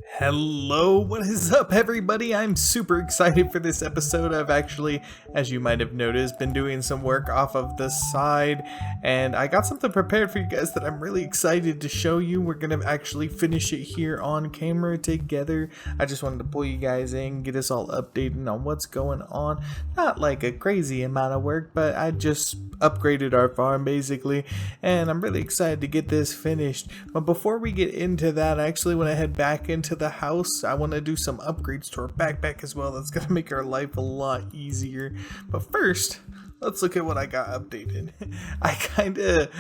Hello, what is up everybody? I'm super excited for this episode. I've actually, as you might have noticed, been doing some work off of the side, and I got something prepared for you guys that I'm really excited to show you. We're gonna actually finish it here on camera together. I just wanted to pull you guys in, get us all updated on what's going on. Not like a crazy amount of work, but I just upgraded our farm basically, and I'm really excited to get this finished. But before we get into that, I actually want to head back into the house. I want to do some upgrades to our backpack as well. That's gonna make our life a lot easier. But first, let's look at what I got updated. I kind of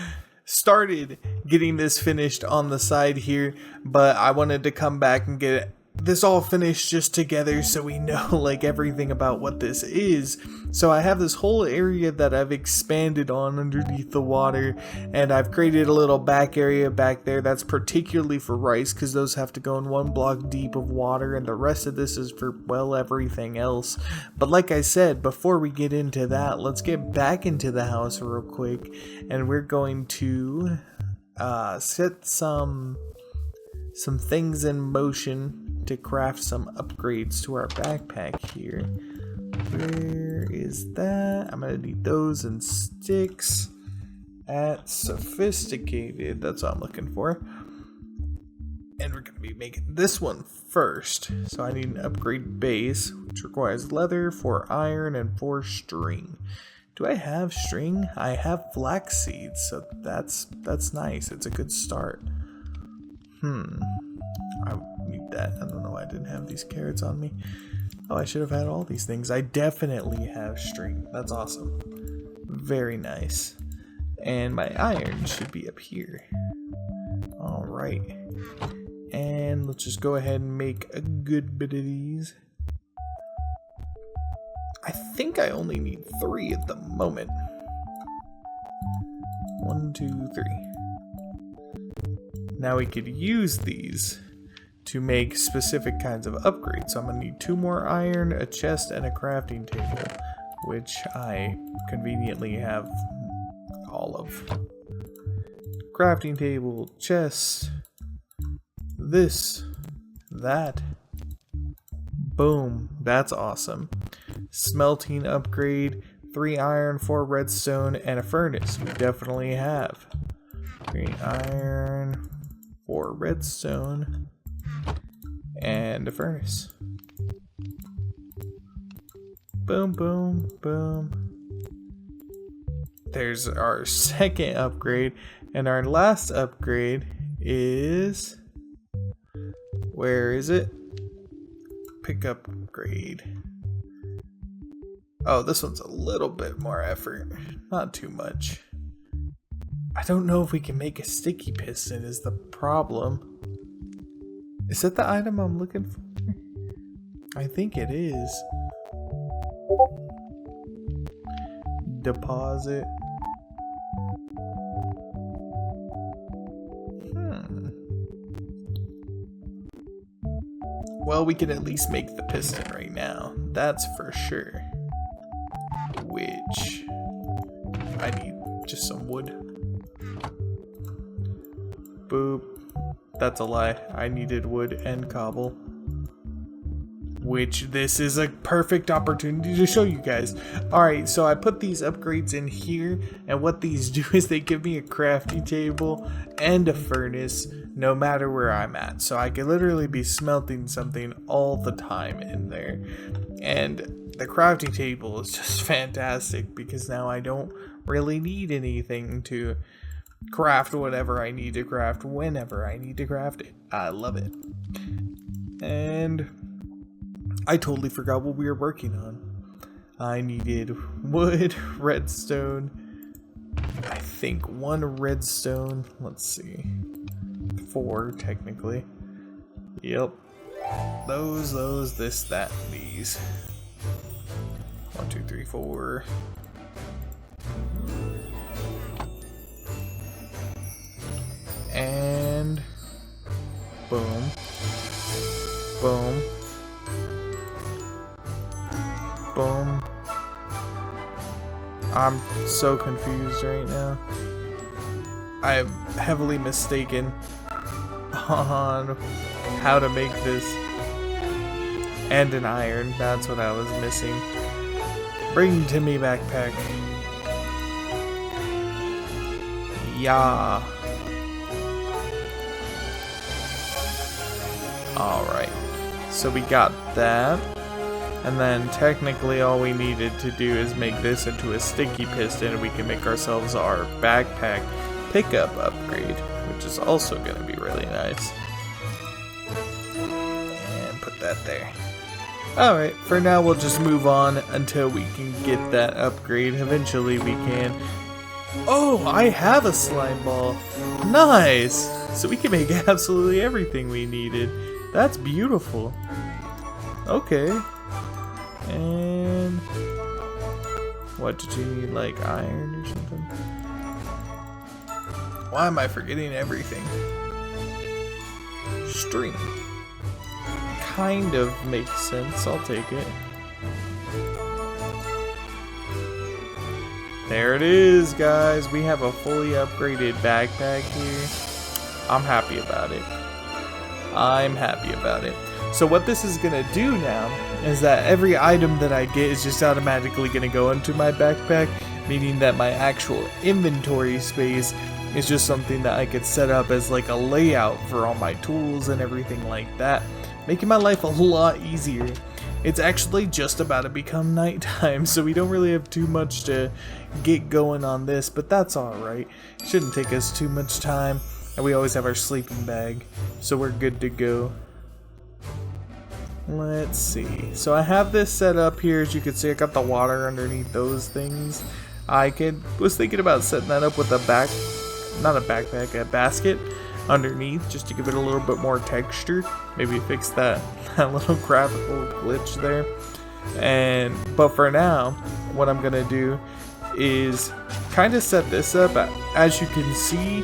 started getting this finished on the side here, but I wanted to come back and get this all finished just together so we know like everything about what this is. So I have this whole area that I've expanded on underneath the water, and I've created a little back area back there that's particularly for rice because those have to go in 1 block deep of water, and the rest of this is for, well, everything else. But like I said, before we get into that, let's get back into the house real quick, and we're going to set some things in motion to craft some upgrades to our backpack here. Where is that? I'm gonna need those and sticks at sophisticated. That's what I'm looking for. And we're gonna be making this one first. So I need an upgrade base, which requires leather, 4 iron, and 4 string. Do I have string? I have flax seeds, so that's nice. It's a good start. I need that. I don't know why I didn't have these carrots on me. Oh, I should have had all these things. I definitely have string. That's awesome. Very nice. And my iron should be up here. Alright. And let's just go ahead and make a good bit of these. I think I only need 3 at the moment. 1, 2, 3. Now we could use these to make specific kinds of upgrades. So I'm going to need 2 more iron, a chest, and a crafting table, which I conveniently have all of. Crafting table, chest, this, that. Boom, that's awesome. Smelting upgrade, 3 iron, 4 redstone, and a furnace. We definitely have. 3 iron, 4 redstone, and a furnace. Boom, boom, boom. There's our second upgrade, and our last upgrade is... where is it? Pick upgrade. Oh, this one's a little bit more effort. Not too much. I don't know if we can make a sticky piston is the problem. Is that the item I'm looking for? I think it is. Deposit. Well, we can at least make the piston right now. That's for sure. Which I need just some wood. Boop. That's a lie. I needed wood and cobble. Which this is a perfect opportunity to show you guys. Alright, so I put these upgrades in here, and what these do is they give me a crafting table and a furnace no matter where I'm at. So I could literally be smelting something all the time in there. And the crafting table is just fantastic because now I don't really need anything to craft whatever I need to craft whenever I need to craft it. I love it. And I totally forgot what we were working on. I needed wood, redstone, I think 1 redstone, let's see, 4 technically. Yep. Those, this, that, and these. 1, 2, 3, 4. And boom, boom, boom. I'm so confused right now. I am heavily mistaken on how to make this. And an iron, that's what I was missing. Bring to me backpack. Yeah. Alright. So we got that. And then technically all we needed to do is make this into a sticky piston and we can make ourselves our backpack pickup upgrade, which is also going to be really nice. And put that there. Alright, for now we'll just move on until we can get that upgrade. Eventually we can... Oh, I have a slime ball. Nice! So we can make absolutely everything we needed. That's beautiful. Okay. And... What did you need, like iron or something? Why am I forgetting everything? String. Kind of makes sense, I'll take it. There it is, guys. We have a fully upgraded backpack here. I'm happy about it. I'm happy about it. So what this is going to do now is that every item that I get is just automatically going to go into my backpack, meaning that my actual inventory space is just something that I could set up as like a layout for all my tools and everything like that, making my life a lot easier. It's actually just about to become nighttime, so we don't really have too much to get going on this, but that's alright. Shouldn't take us too much time, and we always have our sleeping bag, so we're good to go. Let's see. So I have this set up here. As you can see, I got the water underneath those things. Was thinking about setting that up with a a basket underneath, just to give it a little bit more texture. Maybe fix that little graphical glitch there. But for now, what I'm gonna do is kind of set this up. As you can see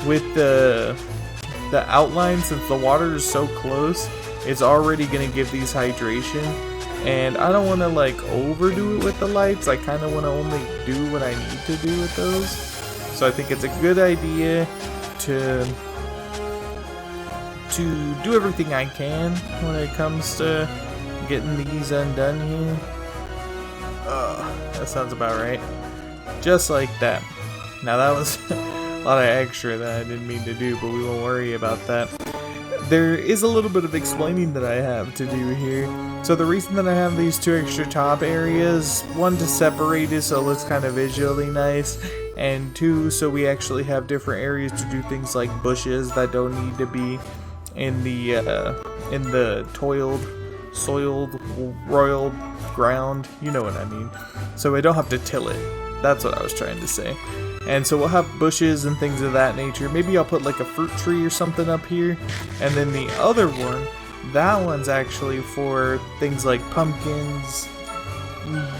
with the outline, since the water is so close, it's already gonna give these hydration. And I don't want to like overdo it with the lights. I kind of want to only do what I need to do with those. So I think it's a good idea to do everything I can when it comes to getting these undone here. That sounds about right. Just like that. Now that was a lot of extra that I didn't mean to do, but we won't worry about that. There is a little bit of explaining that I have to do here. So the reason that I have these two extra top areas, one to separate it so it looks kind of visually nice, and two, so we actually have different areas to do things like bushes that don't need to be in the soiled, roiled ground. You know what I mean. So I don't have to till it. That's what I was trying to say. And so we'll have bushes and things of that nature. Maybe I'll put like a fruit tree or something up here. And then the other one, that one's actually for things like pumpkins,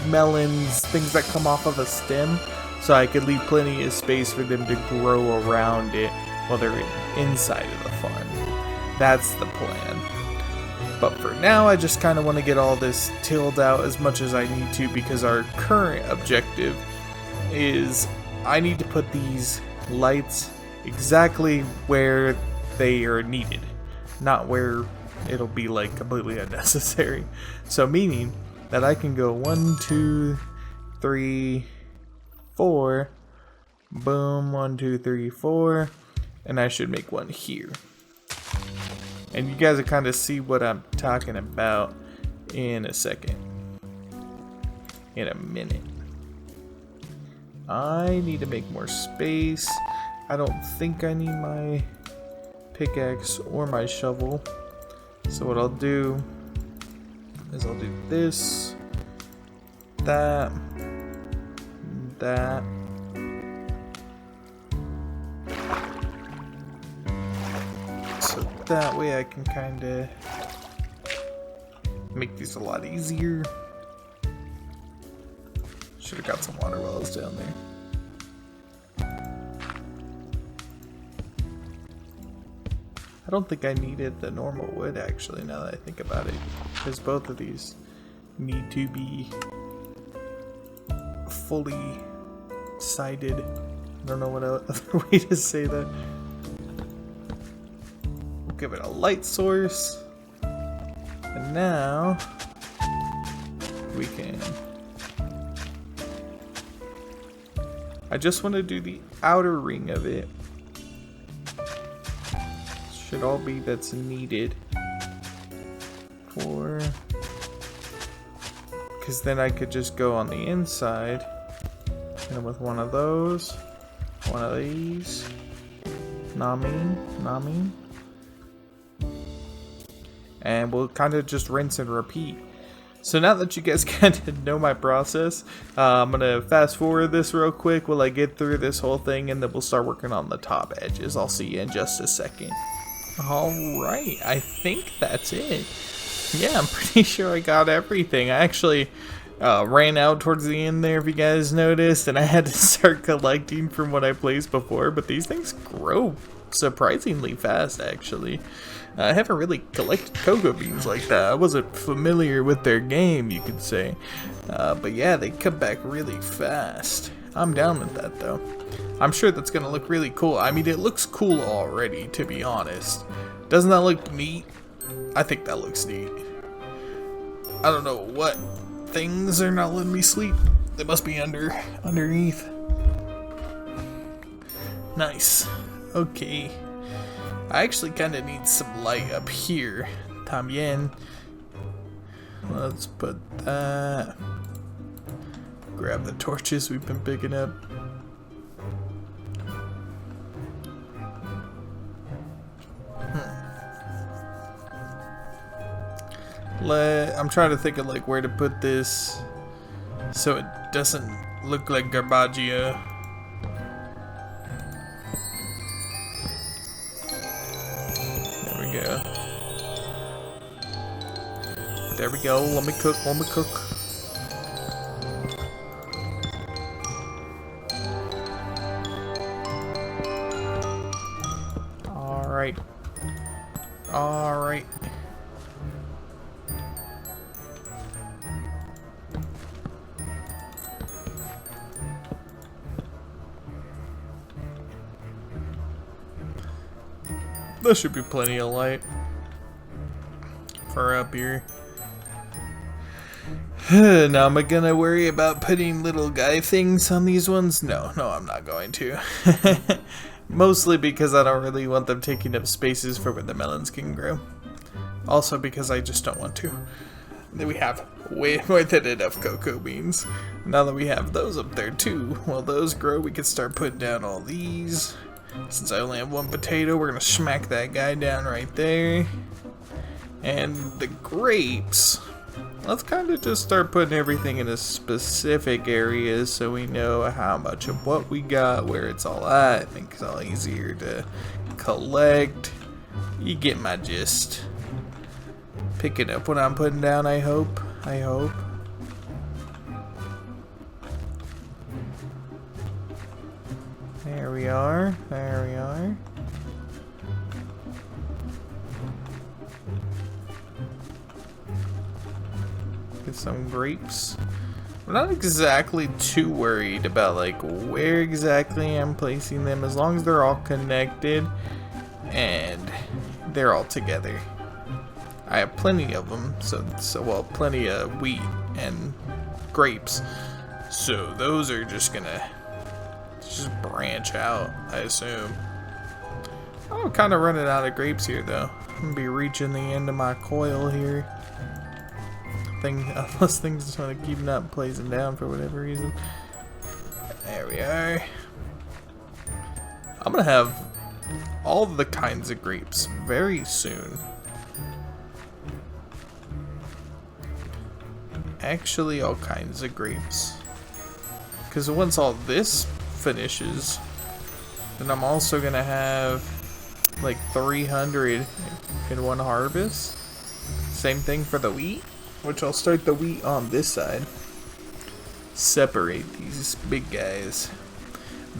melons, things that come off of a stem. So I could leave plenty of space for them to grow around it while they're inside of the farm. That's the plan. But for now, I just kind of want to get all this tilled out as much as I need to, because our current objective is I need to put these lights exactly where they are needed, not where it'll be like completely unnecessary. So meaning that I can go 1, 2, 3, 4, boom, 1, 2, 3, 4, and I should make one here. And you guys will kind of see what I'm talking about in a second. In a minute. I need to make more space. I don't think I need my pickaxe or my shovel. So what I'll do is I'll do this, that, that. So that way I can kind of make these a lot easier. Should have got some water while I was down there. I don't think I needed the normal wood actually, now that I think about it, because both of these need to be fully sided. I don't know what other way to say that. give it a light source. And now we can... I just want to do the outer ring of it. Should all be that's needed for... Because then I could just go on the inside. And with one of those, one of these, Nami, and we'll kind of just rinse and repeat. So now that you guys kind of know my process, I'm gonna fast forward this real quick while I get through this whole thing, and then we'll start working on the top edges. I'll see you in just a second. Alright, I think that's it. Yeah, I'm pretty sure I got everything. I actually ran out towards the end there, if you guys noticed, and I had to start collecting from what I placed before, but these things grow surprisingly fast, actually. I haven't really collected cocoa beans like that. I wasn't familiar with their game, you could say. But yeah, they come back really fast. I'm down with that, though. I'm sure that's going to look really cool. I mean, it looks cool already, to be honest. Doesn't that look neat? I think that looks neat. I don't know what things are not letting me sleep. They must be underneath. Nice. Okay. I actually kind of need some light up here. También. Let's put that. Grab the torches we've been picking up. I'm trying to think of like where to put this so it doesn't look like Garbaggio. There we go. There we go. Let me cook. Alright. There should be plenty of light for up here. Now am I gonna worry about putting little guy things on these ones? No, I'm not going to. Mostly because I don't really want them taking up spaces for where the melons can grow. Also because I just don't want to. Then we have way more than enough cocoa beans. Now that we have those up there too, while those grow, we can start putting down all these. Since I only have one potato, we're gonna smack that guy down right there. And the grapes, let's kind of just start putting everything in a specific area so we know how much of what we got, where it's all at. It makes it all easier to collect. You get my gist. Picking up what I'm putting down, I hope. There we are. Get some grapes. I'm not exactly too worried about like where exactly I'm placing them, as long as they're all connected and they're all together. I have plenty of them, well, plenty of wheat and grapes, so those are just gonna branch out, I assume. I'm kind of running out of grapes here, though. I'm gonna be reaching the end of my coil here. Unless things just want to keep not blazing down for whatever reason. There we are. I'm gonna have all the kinds of grapes very soon. Actually, all kinds of grapes. Because once all this finishes, then I'm also gonna have like 300 in one harvest. Same thing for the wheat, which I'll start the wheat on this side. Separate these big guys,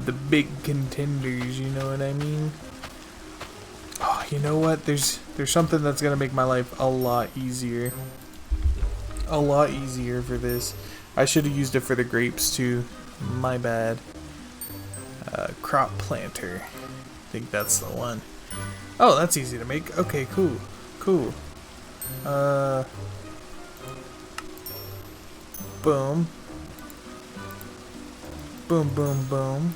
the big contenders, you know what I mean? Oh, you know what? There's something that's gonna make my life a lot easier. A lot easier for this. I should have used it for the grapes too. My bad. Crop planter. I think that's the one. Oh, that's easy to make. Okay, cool. Cool. Boom. Boom, boom, boom.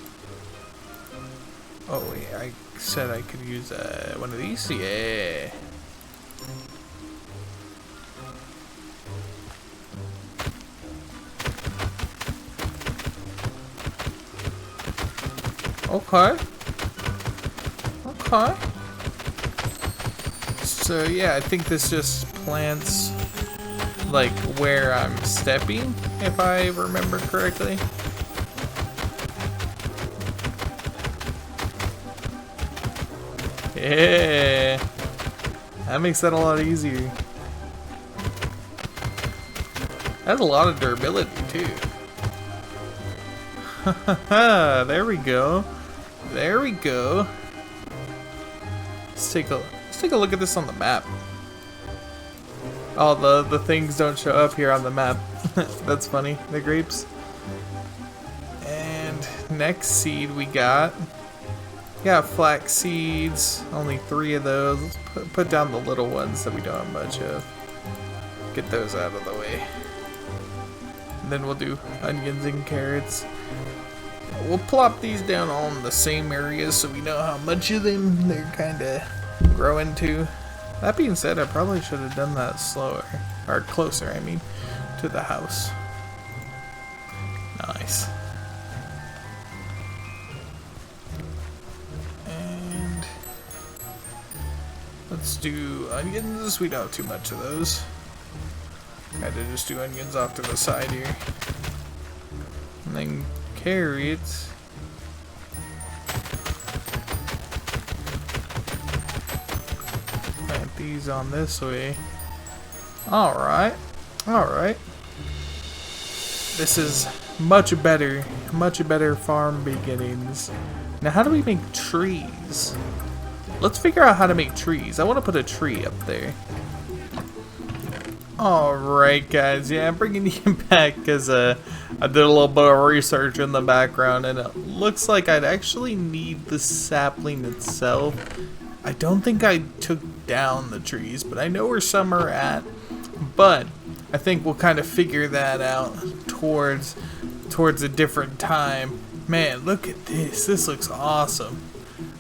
Oh, yeah, I said I could use one of these. Yeah. Okay. Okay. So yeah, I think this just plants like where I'm stepping, if I remember correctly. Yeah. That makes that a lot easier. That's a lot of durability too. There we go. There we go. Let's take a look at this on the map. Oh, the things don't show up here on the map. That's funny. The grapes. And next seed we got flax seeds. Only 3 of those. Let's put down the little ones that we don't have much of. Get those out of the way. And then we'll do onions and carrots. We'll plop these down all in the same areas so we know how much of them they're kind of growing to. That being said, I probably should have done that slower, or closer, I mean, to the house. Nice. And let's do onions. We don't have too much of those. Had to just do onions off to the side here. And then carrots. Plant these on this way. Alright. Alright. This is much better farm beginnings. Now how do we make trees? Let's figure out how to make trees. I want to put a tree up there. Alright guys, yeah, I'm bringing you back because I did a little bit of research in the background and it looks like I'd actually need the sapling itself. I don't think I took down the trees, but I know where some are at. But I think we'll kind of figure that out towards a different time. Man, look at this. This looks awesome.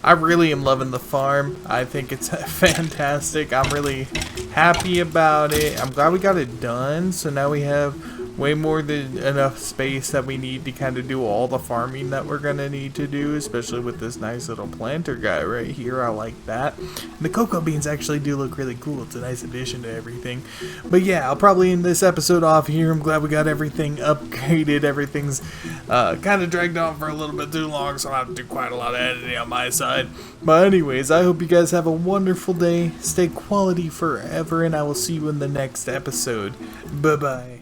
I really am loving the farm. I think it's fantastic. I'm really happy about it. I'm glad we got it done. So now we have way more than enough space that we need to kind of do all the farming that we're going to need to do, especially with this nice little planter guy right here. I like that. And the cocoa beans actually do look really cool. It's a nice addition to everything. But yeah, I'll probably end this episode off here. I'm glad we got everything upgraded. Everything's kind of dragged on for a little bit too long, so I'll have to do quite a lot of editing on my side. But anyways, I hope you guys have a wonderful day. Stay quality forever, and I will see you in the next episode. Bye-bye.